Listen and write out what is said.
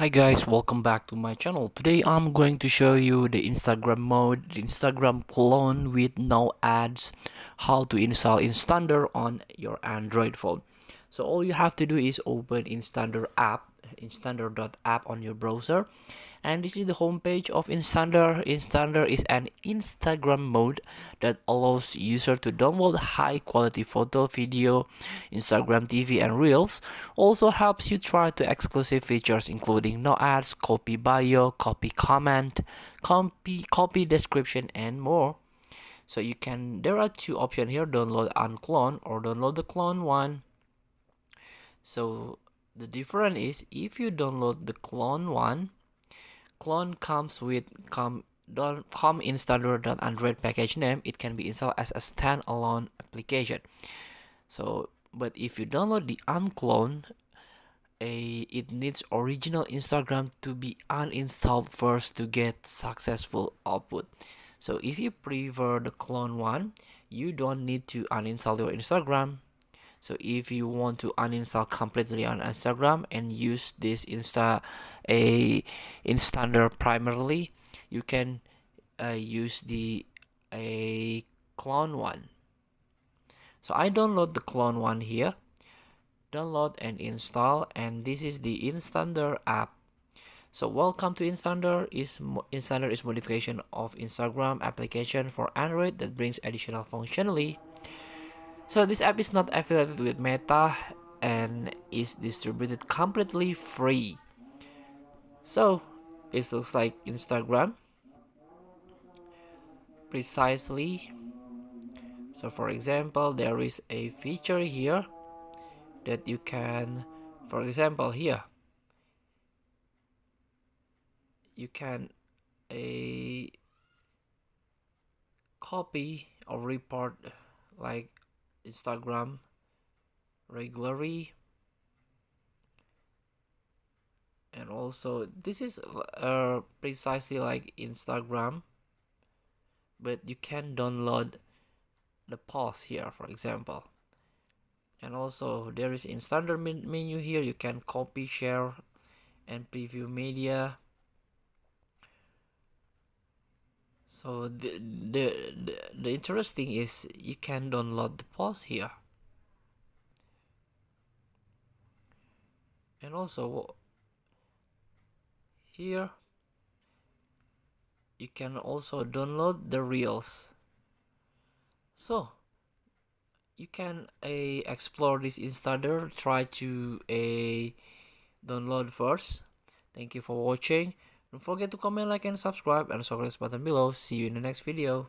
Hi guys, welcome back to my channel. Today I'm going to show you the Instagram mode, the Instagram clone with no ads, how to install Instander on your Android phone. So all you have to do is open Instander app, instander.app on your browser, and this is the homepage of Instander. Instander is an Instagram mode that allows user to download high quality photo, video, Instagram TV and Reels. Also helps you try to exclusive features including no ads, copy bio, copy comment, copy description and more. So there are two options here, download and clone or download the clone one. So the difference is if you download the clone one, clone comes with in standard.android package name. It can be installed as a standalone application. So but if you download the unclone, it needs original Instagram to be uninstalled first to get successful output. So if you prefer the clone one, you don't need to uninstall your Instagram. So if you want to uninstall completely on Instagram and use this Instander primarily, you can use the a clone one. So I download the clone one here, download and install, and this is the Instander app. So welcome to Instander. Instander is modification of Instagram application for Android that brings additional functionality. So this app is not affiliated with Meta and is distributed completely free. So it looks like Instagram precisely. So for example, there is a feature here that you can, for example, here you can a copy or report like Instagram regularly, and also this is precisely like Instagram, but you can download the post here, for example. And also there is Instander menu here. You can copy, share and preview media. So the interesting is you can download the post here. And also here you can also download the reels. So you can explore this Instander, try to download first. Thank you for watching. Don't forget to comment, like and subscribe, and subscribe button below. See you in the next video.